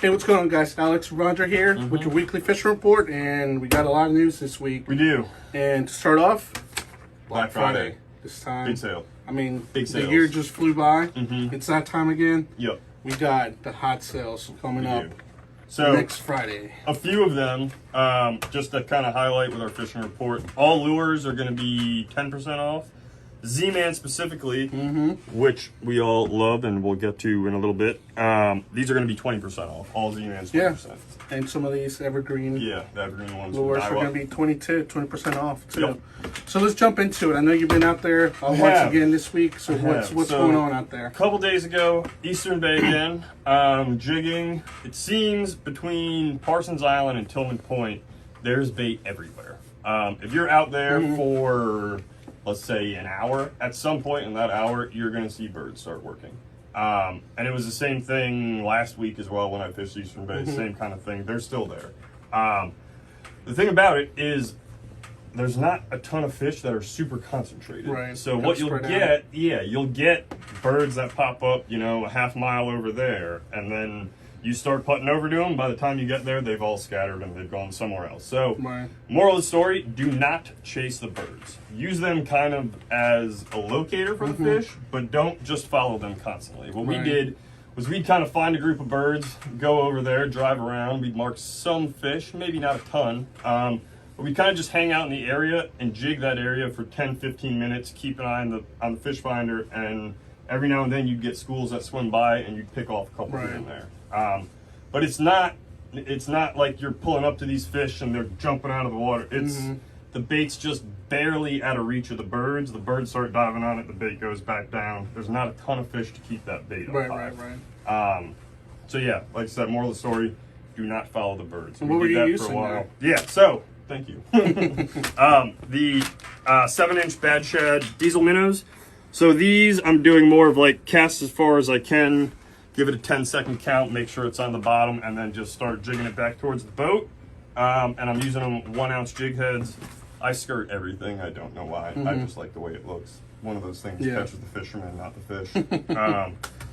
Hey, what's going on, guys? Alex Roger here with your weekly fishing report, and we got a lot of news this week. We do. And to start off, Black Friday. This time. Big sale. I mean, Big the sales. year just flew by. It's that time again. Yep. We got the hot sales coming up So next Friday. a few of them, just to kind of highlight with our fishing report. All lures are going to be 10% off. Z-Man specifically, which we all love and we'll get to in a little bit. These are going to be 20% off. All Z-Man's 20%. Yeah. And some of these evergreen Yeah, the evergreen ones. lures are going to be 20% off too. Yep. So let's jump into it. I know you've been out there once again this week. So what's going on out there? A couple days ago, Eastern Bay again, jigging. It seems between Parsons Island and Tillman Point, there's bait everywhere. If you're out there for, let's say, an hour, at some point in that hour, you're going to see birds start working. And it was the same thing last week as well when I fished Eastern Bay, same kind of thing. They're still there. The thing about it is there's not a ton of fish that are super concentrated. Right. So what you'll get, you'll get birds that pop up, a half mile over there, and then you start putting over to them. By the time you get there, they've all scattered and they've gone somewhere else. So, moral of the story, do not chase the birds. Use them kind of as a locator for the fish, but don't just follow them constantly. What we did was we'd kind of find a group of birds, go over there, drive around. We'd mark some fish, maybe not a ton, but we'd kind of just hang out in the area and jig that area for 10, 15 minutes, keep an eye on the fish finder, and every now and then you'd get schools that swim by and you'd pick off a couple in there. But it's not like you're pulling up to these fish and they're jumping out of the water. It's the bait's just barely out of reach of the birds. The birds start diving on it, the bait goes back down. There's not a ton of fish to keep that bait up high. So yeah, like I said, moral of the story, do not follow the birds. And what were you using there? Yeah, so thank you. The 7-inch Bad Shad diesel minnows. So these I'm doing more of like cast as far as I can. Give it a 10-second count, make sure it's on the bottom, and then just start jigging it back towards the boat. And I'm using them 1-ounce jig heads. I skirt everything. I don't know why. I just like the way it looks. One of those things catches the fisherman, not the fish.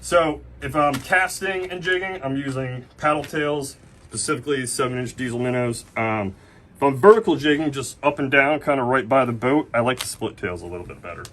So if I'm casting and jigging, I'm using paddle tails, specifically 7-inch diesel minnows. If I'm vertical jigging, just up and down, kind of right by the boat, I like the split tails a little bit better.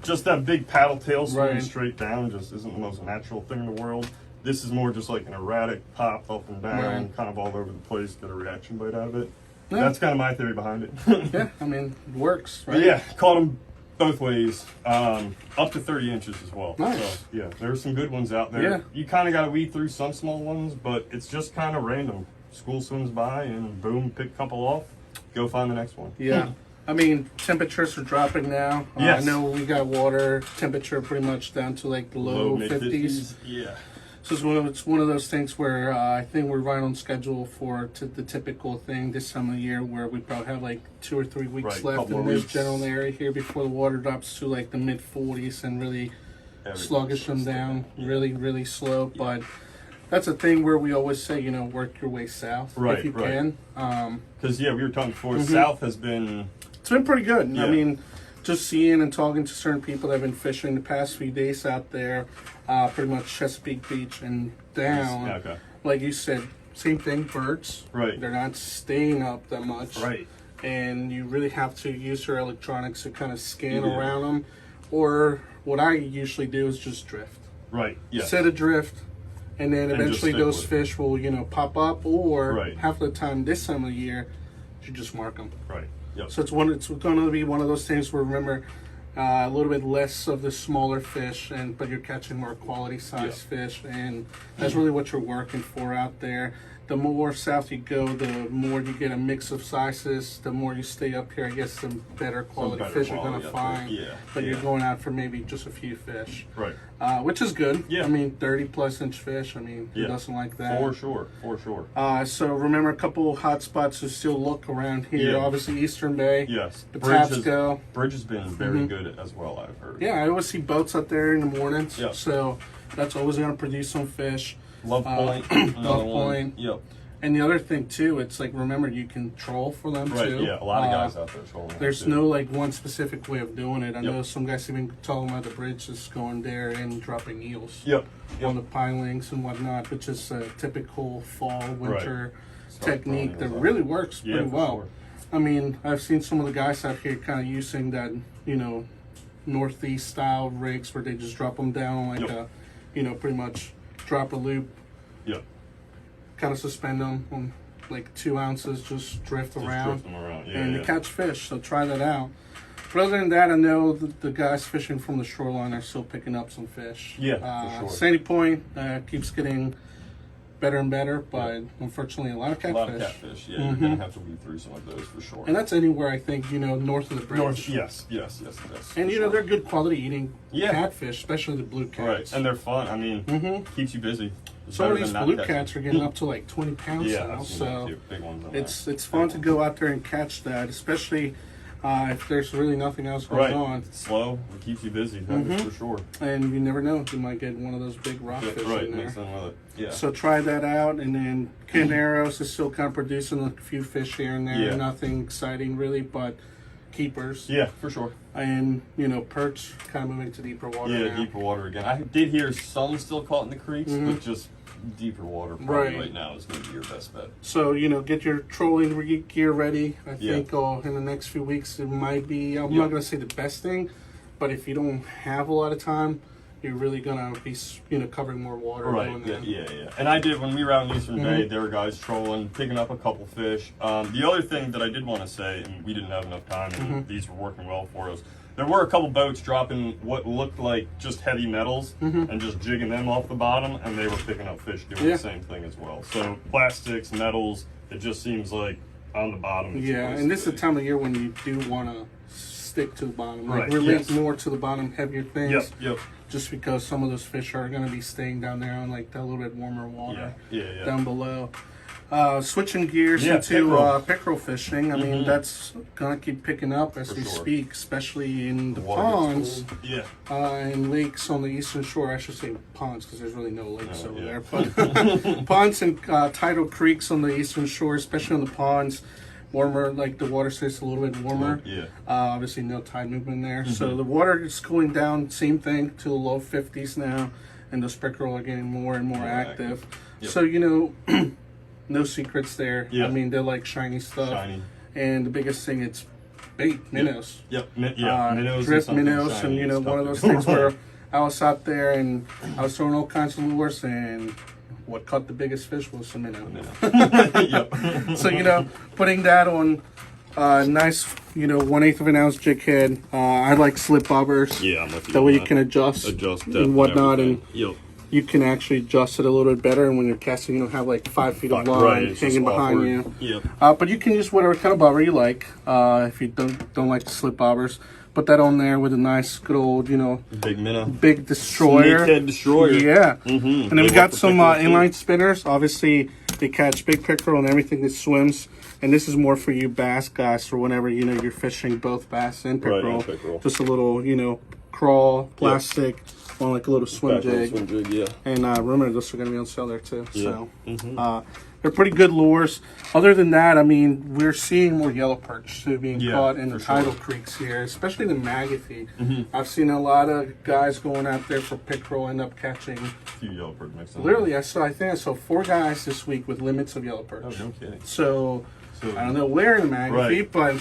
Just that big paddle tail swinging straight down just isn't the most natural thing in the world. This is more just like an erratic pop up and down, kind of all over the place, get a reaction bite out of it. Yeah. That's kind of my theory behind it. Yeah, I mean, it works, right? Yeah, caught them both ways, up to 30 inches as well. Nice. So, yeah, there's some good ones out there. Yeah. You kind of got to weed through some small ones, but it's just kind of random. School swims by and boom, pick a couple off, go find the next one. Yeah. I mean, temperatures are dropping now. Yes. I know we got water temperature pretty much down to like the low 50s. Yeah. So it's one of those things where I think we're right on schedule for the typical thing this time of the year where we probably have like 2 or 3 weeks left in this general area here before the water drops to like the mid 40s and really sluggish them down, really slow. But that's a thing where we always say, work your way south if you can. Because, we were talking before, south has been... It's been pretty good. Yeah. I mean, just seeing and talking to certain people that have been fishing the past few days out there, pretty much Chesapeake Beach and down. Yeah, okay. Like you said, same thing, birds. Right. They're not staying up that much. Right. And you really have to use your electronics to kind of scan around them. Or what I usually do is just drift. Right, yeah. Set adrift, and then eventually those fish will, pop up. Or half the time this time of the year, you just mark them. Right. Yep. So it's going to be one of those things where, remember, a little bit less of the smaller fish, but you're catching more quality size fish, and that's really what you're working for out there. The more south you go, the more you get a mix of sizes. The more you stay up here, I guess, the better quality fish you're going to find. But you're going out for maybe just a few fish. Right. Which is good. Yeah. I mean, 30+ inch fish. I mean, who doesn't like that? For sure. So remember a couple hot spots to still look around here. Yeah. Obviously, Eastern Bay. Yes. The Tabsco. Bridge has been very good as well, I've heard. Yeah, I always see boats out there in the mornings. Yep. So that's always going to produce some fish. Love Point. Love Point. Yep. And the other thing too, it's like, remember, you can troll for them too. Yeah, a lot of guys out there trolling. There's no like one specific way of doing it. I know Yep. some guys even talking about the bridge just going there and dropping eels. Yep. On the pilings and whatnot, which is a typical fall, winter technique that really works pretty well. Sure. I mean, I've seen some of the guys out here kind of using that, you know, northeast style rigs where they just drop them down like a, you know, pretty much drop a loop, kind of suspend them on like 2 ounces, just drift around, drift them around. and you catch fish. So try that out. But other than that, I know that the guys fishing from the shoreline are still picking up some fish. Yeah, for sure. Sandy Point keeps getting better and better, but unfortunately, a lot of catfish. A lot of catfish. Yeah, you're gonna have to weed through some of those for sure. And that's anywhere, I think, you know, north of the bridge. Yes. And you know, they're good quality eating Yeah. catfish, especially the blue cats. Right, and they're fun. I mean, keeps you busy. It's Some of better these than not blue catching. cats are getting up to like 20 pounds Yeah, now, I've seen so that too. Big ones on it's fun to go out there and catch that, especially if there's really nothing else going on. It's slow. It keeps you busy, for sure. And you never know, you might get one of those big rockfish in there. Mix them with it. Yeah. So try that out, and then Caneros is still kind of producing a few fish here and there. Yeah. Nothing exciting really, but keepers. Yeah, for sure. And you know, perch kind of moving to deeper water. Yeah, now. deeper water again. I did hear some still caught in the creeks, but just deeper water probably right now is going to be your best bet. So, you know, get your trolling gear ready. I think in the next few weeks it might be, I'm not going to say the best thing, but if you don't have a lot of time, you're really going to be, you know, covering more water. Right, yeah. And I did, when we were out in Eastern Bay, there were guys trolling, picking up a couple fish. The other thing that I did want to say, and we didn't have enough time, and these were working well for us, there were a couple boats dropping what looked like just heavy metals and just jigging them off the bottom, and they were picking up fish doing the same thing as well. So plastics, metals, it just seems like on the bottom. Yeah, and this is the time of year when you do want to stick to the bottom, like Right, relate more to the bottom, heavier things. Yep. Just because some of those fish are going to be staying down there on like that little bit warmer water down below. Switching gears into pickerel fishing. I mean, that's gonna keep picking up as we speak, especially in the ponds, and lakes on the eastern shore. I should say ponds because there's really no lakes over there, but ponds and tidal creeks on the eastern shore, especially on the ponds. Warmer, like the water stays a little bit warmer. Obviously, no tide movement there, so the water is cooling down. Same thing to the low 50s now, and those pickerel are getting more and more active. So you know. No secrets there. I mean, they're like shiny stuff. And the biggest thing, it's bait, minnows. Minnows. Drift minnows. And, you know, one of those things where I was out there and I was throwing all kinds of lures, and what caught the biggest fish was a minnow. So, you know, putting that on nice, you know, 1/8 of an ounce jig head. I like slip bobbers. Yeah, I'm with you. That way you can adjust and whatnot. And you can actually adjust it a little bit better, and when you're casting, you don't have like 5 feet of line hanging behind you. But you can use whatever kind of bobber you like. If you don't like the slip bobbers, put that on there with a nice, good old, you know, big minnow, big destroyer, snakehead destroyer. Yeah. And then we got some inline spinners. Obviously, they catch big pickerel and everything that swims. And this is more for you bass guys, for whenever you know you're fishing both bass and pickerel. Just a little, you know, crawl plastic. On like a little swim jig. And remember, those are going to be on sale there too. So they're pretty good lures. Other than that, I mean, we're seeing more yellow perch too being caught in the tidal creeks here, especially the Magothy. I've seen a lot of guys going out there for pickerel, end up catching. A few yellow perch mixed in. Literally, I think I saw 4 guys this week with limits of yellow perch. Oh, no kidding. So I don't know where in the Magothy, but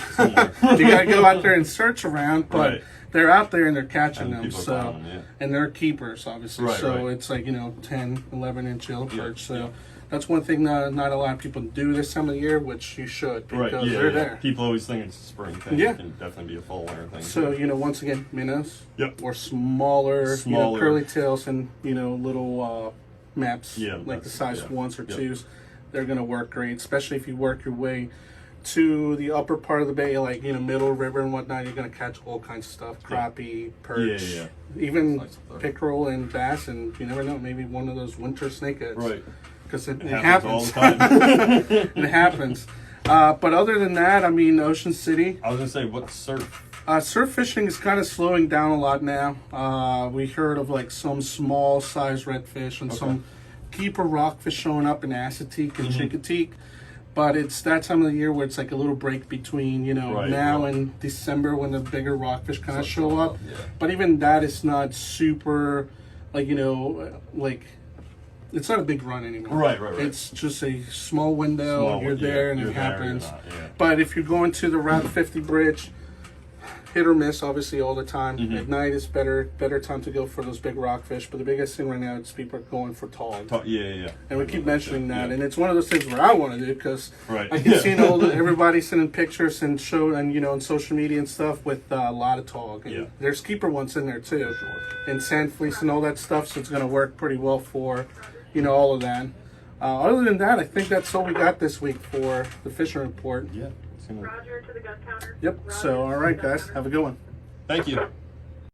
you got to go out there and search around. But they're out there and they're catching them, so and they're keepers, obviously. It's like, you know, 10, 11-inch yellow perch. So that's one thing not a lot of people do this time of the year, which you should, because they're there. People always think it's a spring thing. It can definitely be a fall winter thing. So you know, once again, minnows or smaller, you know, curly tails and, you know, little maps, like the size 1s or 2s. They're gonna work great, especially if you work your way to the upper part of the bay, like, you know, middle river and whatnot. You're gonna catch all kinds of stuff: crappie, perch, even pickerel and bass, and you never know, maybe one of those winter snakeheads. Because it happens all the time. It happens. But other than that, I mean, Ocean City. I was gonna say, what's surf? Surf fishing is kind of slowing down a lot now. We heard of like some small size redfish and some keeper rockfish showing up in Chesapeake and Mm-hmm. Chincoteague. But it's that time of the year where it's like a little break between, now and December when the bigger rockfish kind of show up. Yeah. But even that is not super, like, it's not a big run anymore. Right. It's just a small window, you're there, and it happens. Yeah. But if you're going to the Route 50 bridge, hit or miss, obviously, all the time. Mm-hmm. At night is better time to go for those big rockfish. But the biggest thing right now is people are going for tall. Yeah. And we keep mentioning that, yeah. and it's one of those things where I want to do because Right. I can see everybody sending pictures and on social media and stuff with a lot of tog. And there's keeper ones in there too, and sand fleece and all that stuff. So it's going to work pretty well for all of that. Other than that, I think that's all we got this week for the fishing report. Yeah. Roger to the gun counter. Yep. Roger So all right, to the gun guys, counter. have a good one. Thank you.